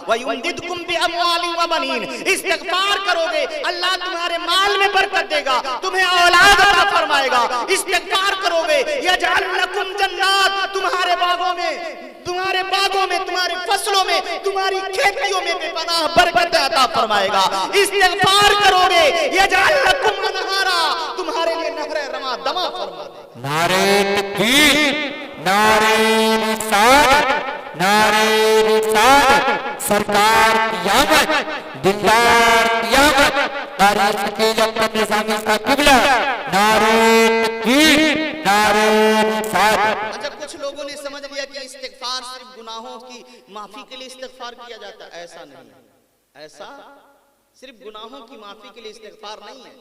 वयुमदिदकुम बिअमवालिन व बनीन, इस्तिगफार करोगे अल्लाह तुम्हारे माल में बरकत देगा, तुम्हें औलाद अता फरमाएगा। इस्तिगफार करोगे यजअल लकुम जन्नात, तुम्हारे बागों में, तुम्हारे फसलों में, तुम्हारी खेतियों में बेपनाह बरकत अता फरमाएगा। इस्तिगफार करोगे यजअल लकुम अनहारा, तुम्हारे लिए नहरें रमा दमा फरमा देगा। नारे तकबीर, नारे रिसालत, नारे रिसालत, सरकार क़यामत, दिलदार क़यामत, तारीख़ के जब निज़ामी का क़िबला, नारे तकबीर, नारे रिसालत। अच्छा, कुछ लोगों ने समझ लिया कि इस्तिगफार सिर्फ गुनाहों की माफी के लिए इस्तिगफार किया जाता है। ऐसा नहीं है, ऐसा सिर्फ गुनाहों की माफी के लिए इस्तिगफार नहीं है,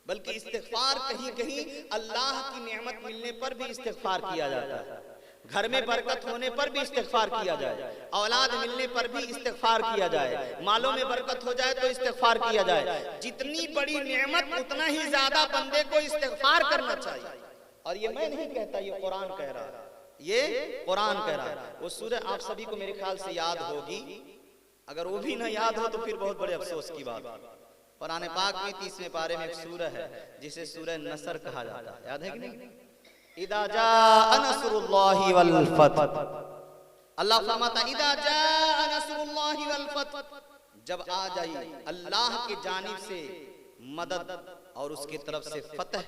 बल्कि इस्तिगफार कहीं कहीं अल्लाह की नेमत मिलने पर भी इस्तिगफार किया जाता है। घर में बरकत होने पर भी इस्तिगफार किया जाए, औलाद मिलने पर भी इस्तिगफार किया जाए, मालों में बरकत हो जाए तो इस्तिगफार किया जाए। जितनी बड़ी नेमत उतना ही ज्यादा बंदे को इस्तिगफार करना चाहिए। और ये मैं नहीं कहता, ये कुरान कह रहा है, ये कुरान कह रहा है। वो सूरह आप सभी को मेरे ख्याल से याद होगी, अगर वो भी ना याद हो तो फिर बहुत बड़े अफसोस की बात है। कुरान पाक में 30वें पारे में एक सूरह है जिसे सूरह नसर कहा जाता है, याद है कि नहीं? इदा जाअ नस्रुल्लाहि वल फतह, अल्लाह फरमाता है इदा जाअ नस्रुल्लाहि वल फतह, जब आ जाए अल्लाह की जानिब से मदद और उसकी तरफ से फतह।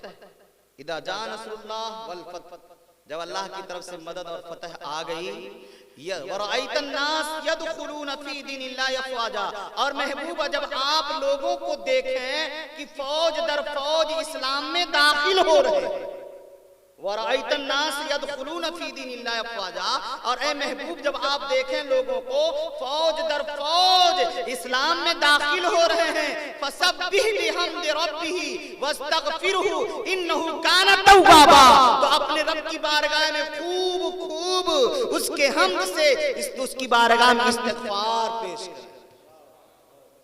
इदा जाअ नस्रुल्लाह वल फतह, जब अल्लाह की तरफ से मदद और फतह आ गई, वरअयतन नास यदखुलून फी दीनिल्लाहि अफवाजा, और महबूबा जब आप लोगों को देखें कि फौज दर फौज इस्लाम में दाखिल हो रहे हैं, वरअयतन नास यदखुलून फी दीनिल्लाहि अफवाजा, और ए महबूब जब आप देखें लोगों को फौज दर फौज इस्लाम में दाखिल हो रहे हैं, फसब्बिह बिहम्दि रब्बिही वस्तगफिरहु इन्नहु कान तव्वाबा, तो अपने रब की बारगाह में खूब खूब उसके हम्द से उसकी बारगाह में इस्तिगफार पेश करें।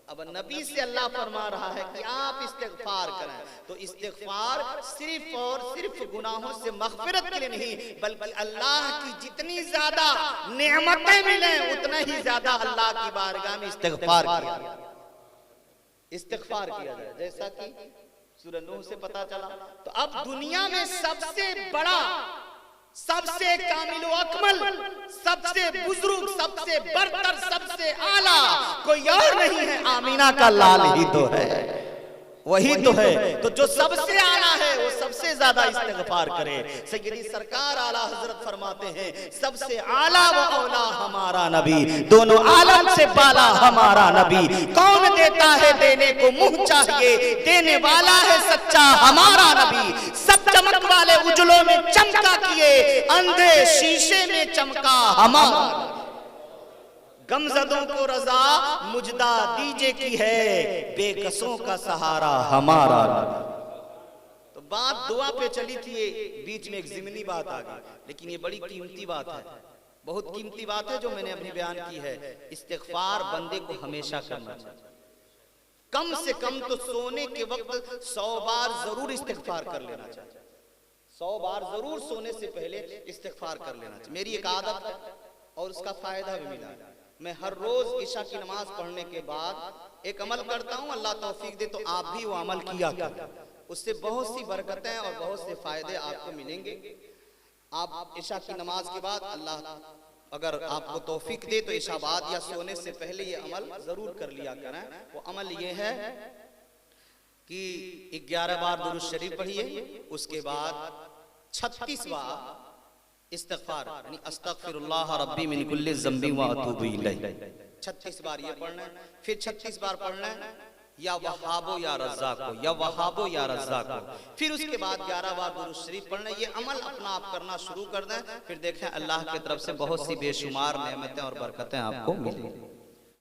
अब नबी से अल्लाह फरमा रहा है कि आप इस्तिगफार करें, तो इस्तिगफार सिर्फ और सिर्फ गुनाहों से मग़फ़िरत के लिए नहीं, बल्कि अल्लाह की जितनी ज्यादा नेमतें मिले उतना ही ज्यादा अल्लाह की बारगाह में इस्तिगफार किया जाए। जैसा कि सूरह नूह से पता चला। तो अब दुनिया में सबसे बड़ा, सबसे कामिल व अकमल, सबसे बुजुर्ग, सबसे बरतर, सबसे आला कोई और नहीं है, आमीना का लाल ही तो है, वही तो है। तो जो सबसे आला है वो सबसे ज्यादा इस्तिगफार करे। सैयदी सरकार आला हजरत फरमाते हैं, सबसे आला व औला हमारा नबी, दोनों आलम से बाला हमारा नबी। कौन देता है देने को मुंह चाहिए, देने वाला है सच्चा हमारा नबी। सब चमक वाले उजलों में चमका किए, अंधे शीशे में चमका हमारा। गमज़दों को रजा मुजदा दीजे की है, बेकसों का सहारा हमारा। तो बात दुआ पे चली थी, बीच में एक ज़िमनी बात आ गई, लेकिन ये बड़ी कीमती बात है, बहुत कीमती बात है जो मैंने अपनी बयान की है। इस्तिग़फ़ार बंदे को हमेशा करना चाहिए, कम से कम तो सोने के वक्त 100 बार जरूर इस्तिग़फ़ार कर लेना चाहिए। 100 बार जरूर सोने से पहले इस्तिग़फ़ार कर लेना चाहिए। मेरी एक आदत है और उसका फायदा भी मिला है। मैं हर रोज ईशा की नमाज पढ़ने के बाद एक अमल करता हूँ, अल्लाह तौफीक दे तो आप भी वो अमल किया करें, उससे बहुत सी बरकतें और बहुत से फायदे आपको मिलेंगे। आप ईशा की नमाज के बाद अल्लाह अगर आपको तौफीक दे तो ईशा बाद या सोने से पहले ये अमल जरूर कर लिया करें। वो अमल ये है कि 11 बार दुरूद शरीफ पढ़िए, उसके बाद 36 बार इस्तिग़फ़ार यानी अस्तग़फ़िरुल्लाह रब्बी मिन कुल्लि ज़ंबि व अतूबु इलैह, 36 बार ये पढ़ना है। फिर 36 बार पढ़ना है या वहाबो या रज़्ज़ाक़ो, या वहाबो या रज़्ज़ाक़ो। फिर उसके बाद 11 बार दुरूद शरीफ पढ़ना। ये अमल अपना आप करना शुरू कर दें, फिर देखें अल्लाह की तरफ से बहुत सी बेशुमार नेमतें और बरकतें आपको मिलेंगी।